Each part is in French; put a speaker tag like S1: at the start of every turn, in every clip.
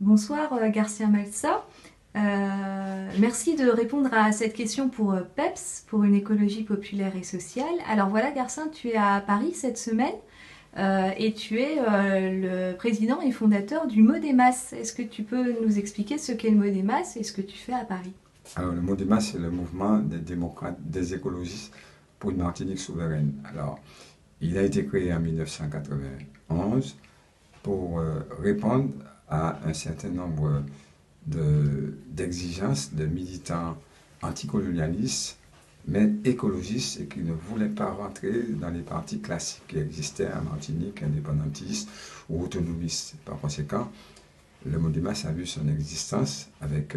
S1: Bonsoir Garcia Malsa. Merci de répondre à cette question pour PEPS, pour une écologie populaire et sociale. Alors voilà Garcin, tu es à Paris cette semaine et tu es le président et fondateur du Modemas. Est-ce que tu peux nous expliquer ce qu'est le Modemas et ce que tu fais à Paris?
S2: Alors le Modemas, c'est le mouvement des démocrates, des écologistes pour une Martinique souveraine. Alors, il a été créé en 1991 pour répondre à un certain nombre d'exigences de militants anticolonialistes, mais écologistes et qui ne voulaient pas rentrer dans les partis classiques qui existaient en Martinique, indépendantistes ou autonomistes. Par conséquent, le Modemas a vu son existence avec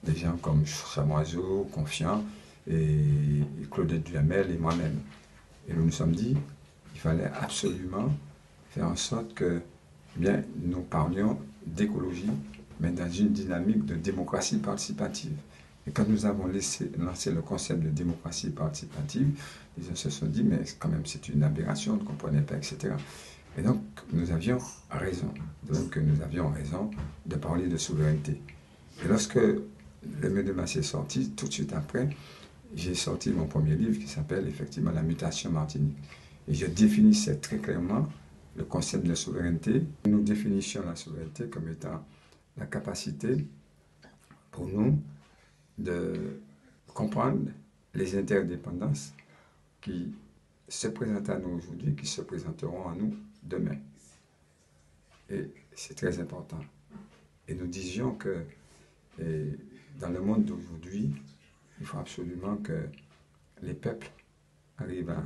S2: des gens comme Chamoiseau, Confiant et Claudette Duhamel et moi-même. Et nous nous sommes dit qu'il fallait absolument faire en sorte que nous parlions d'écologie, mais dans une dynamique de démocratie participative. Et quand nous avons lancé le concept de démocratie participative, les gens se sont dit, mais quand même c'est une aberration, on ne comprenait pas, etc. Et donc nous avions raison. Donc nous avions raison de parler de souveraineté. Et lorsque le Modemas est sorti, tout de suite après, j'ai sorti mon premier livre qui s'appelle effectivement La mutation Martinique. Et je définissais très clairement le concept de souveraineté. Nous définissions la souveraineté comme étant la capacité pour nous de comprendre les interdépendances qui se présentent à nous aujourd'hui, qui se présenteront à nous demain. Et c'est très important. Et nous disions que dans le monde d'aujourd'hui, il faut absolument que les peuples arrivent à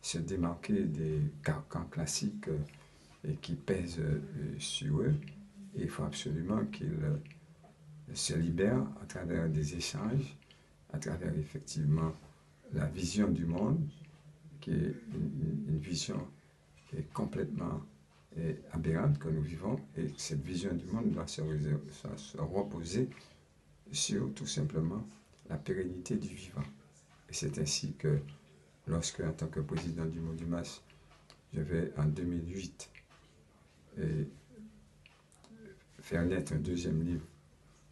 S2: se démarquer des carcans classiques et qui pèsent sur eux. Et il faut absolument qu'ils se libèrent à travers des échanges, à travers effectivement la vision du monde, qui est une vision qui est complètement aberrante que nous vivons. Et cette vision du monde doit se reposer sur tout simplement la pérennité du vivant. Et c'est ainsi que lorsque, en tant que président du Modemas, je vais en 2008 faire naître un deuxième livre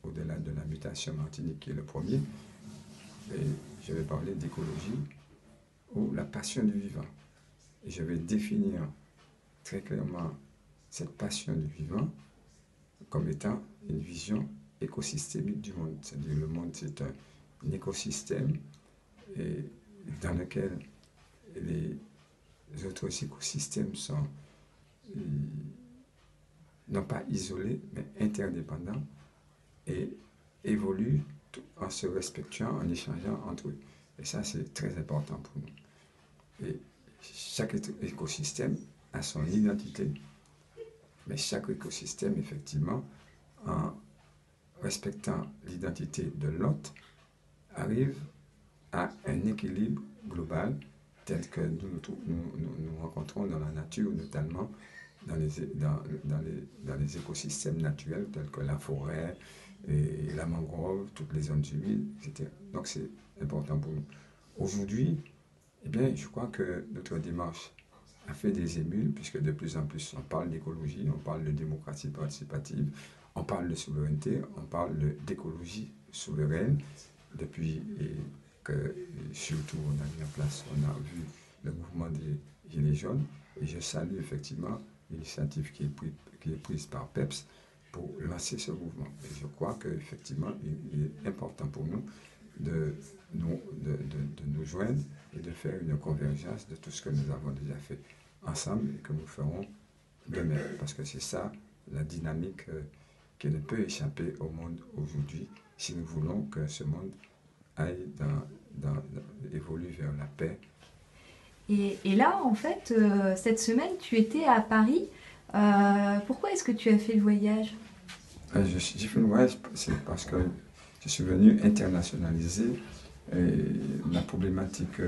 S2: au-delà de la mutation Martinique, qui est le premier, et je vais parler d'écologie ou la passion du vivant. Et je vais définir très clairement cette passion du vivant comme étant une vision écosystémique du monde. C'est-à-dire le monde, c'est un écosystème et dans lequel les autres écosystèmes sont non pas isolés, mais interdépendants et évoluent en se respectant, en échangeant entre eux. Et ça, c'est très important pour nous. Et chaque écosystème a son identité, mais chaque écosystème, effectivement, en respectant l'identité de l'autre, arrive à un équilibre global tel que nous rencontrons dans la nature, notamment dans les écosystèmes naturels tels que la forêt, et la mangrove, toutes les zones humides, etc. Donc c'est important pour nous. Aujourd'hui, je crois que notre démarche a fait des émules, puisque de plus en plus on parle d'écologie, on parle de démocratie participative, on parle de souveraineté, on parle d'écologie souveraine, depuis que surtout on a mis en place, on a vu le mouvement des Gilets jaunes, et je salue effectivement l'initiative qui est prise par PEPS pour lancer ce mouvement. Et je crois qu'effectivement, il est important pour nous de nous joindre et de faire une convergence de tout ce que nous avons déjà fait ensemble et que nous ferons demain. Parce que c'est ça, la dynamique qui ne peut échapper au monde aujourd'hui si nous voulons que ce monde aille évolue vers la paix.
S1: Et là, en fait, cette semaine, tu étais à Paris. Pourquoi est-ce que tu as fait le voyage?
S2: J'ai fait le voyage, c'est parce que je suis venu internationaliser la problématique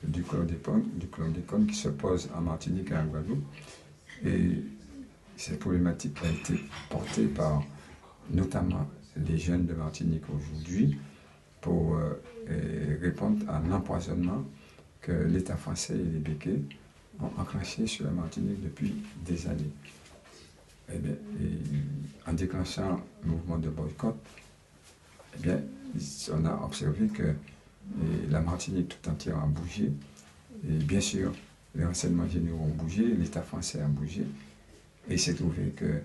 S2: du chlordécone qui se pose en Martinique et en Guadeloupe. Et cette problématique a été portée par notamment les jeunes de Martinique aujourd'hui pour répondre à l'empoisonnement que l'État français et les béquets ont enclenché sur la Martinique depuis des années. Et en déclenchant le mouvement de boycott, on a observé que la Martinique tout entière a bougé. Et bien sûr, les renseignements généraux ont bougé, l'État français a bougé. Et il s'est trouvé que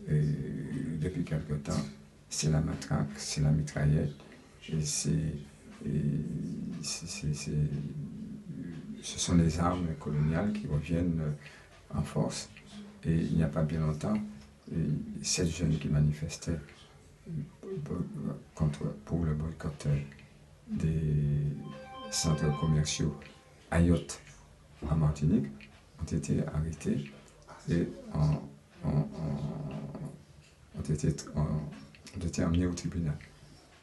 S2: depuis quelque temps, c'est la matraque, c'est la mitraillette, et ce sont les armes coloniales qui reviennent en force. Et il n'y a pas bien longtemps, 7 jeunes qui manifestaient pour le boycott des centres commerciaux Ayotte en Martinique ont été arrêtés et ont été emmenés au tribunal.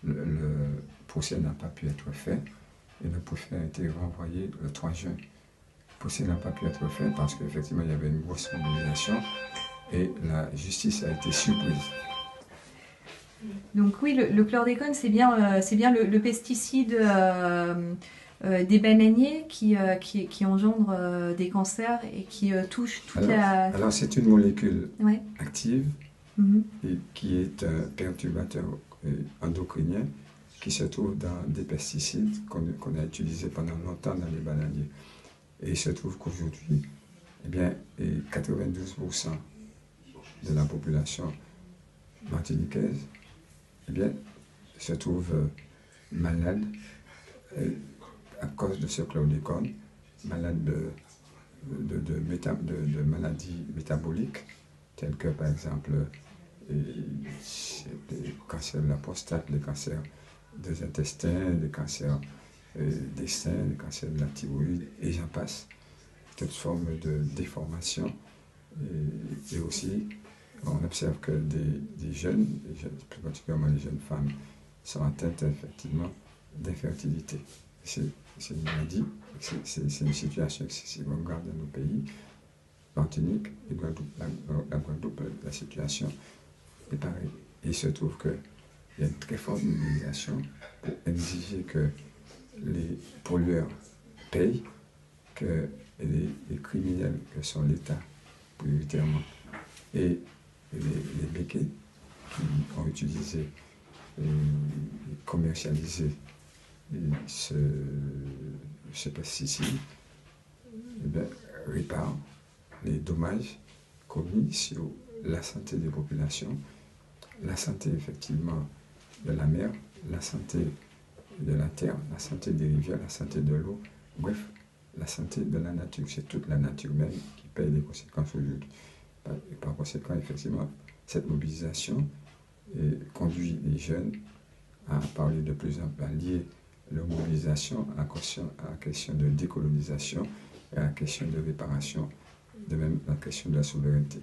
S2: Le procès n'a pas pu être fait et le procès a été renvoyé le 3 juin. Le procès n'a pas pu être fait parce qu'effectivement il y avait une grosse mobilisation et la justice a été surprise.
S1: Donc oui, le chlordécone, c'est bien le pesticide des bananiers qui engendre des cancers et qui touche toute
S2: Alors c'est une molécule active et qui est un perturbateur endocrinien qui se trouve dans des pesticides qu'on a utilisés pendant longtemps dans les bananiers. Et il se trouve qu'aujourd'hui, 92% de la population martiniquaise se trouve malade à cause de ce chlordécone, malade de maladies métaboliques, telles que par exemple les cancers de la prostate, les cancers des intestins, les cancers des seins, les cancers de la thyroïde, et j'en passe. Toute forme de déformation. Et aussi, on observe que des jeunes, plus particulièrement les jeunes femmes, sont atteintes effectivement d'infertilité. C'est une maladie, c'est une situation excessive. On regarde dans nos pays, Martinique et la Guadeloupe, la situation est pareille. Et il se trouve qu'il y a une très forte mobilisation pour exiger que les pollueurs payent, que les criminels que sont l'État prioritairement et les béquets qui ont utilisé et commercialisé ce pesticide réparent les dommages commis sur la santé des populations, la santé effectivement de la mer, la santé de la terre, la santé des rivières, la santé de l'eau, bref, la santé de la nature. C'est toute la nature même qui paye les conséquences aujourd'hui. Et par conséquent, effectivement, cette mobilisation conduit les jeunes à parler de plus en plus, à lier leur mobilisation à la question de décolonisation et à la question de réparation, de même la question de la souveraineté.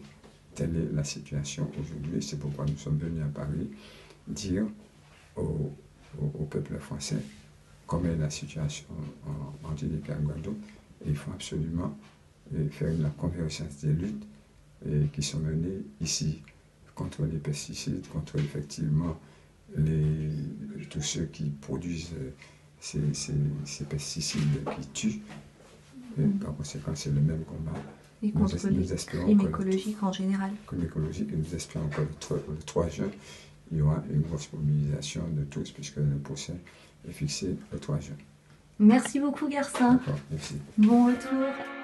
S2: Telle est la situation aujourd'hui, c'est pourquoi nous sommes venus à Paris dire au peuple français comment est la situation en Martinique et en Guadeloupe. Et il faut absolument faire la convergence des luttes qui sont menées ici contre les pesticides, contre effectivement tous ceux qui produisent ces pesticides qui tuent. Et par conséquent, c'est le même combat.
S1: Et contre les crimes écologiques en général.
S2: Crimes écologiques, et nous espérons que le 3 juin, il y aura une grosse mobilisation de tous, puisque le procès est fixé le 3 juin.
S1: Merci beaucoup, Garcin.
S2: D'accord, merci.
S1: Bon retour.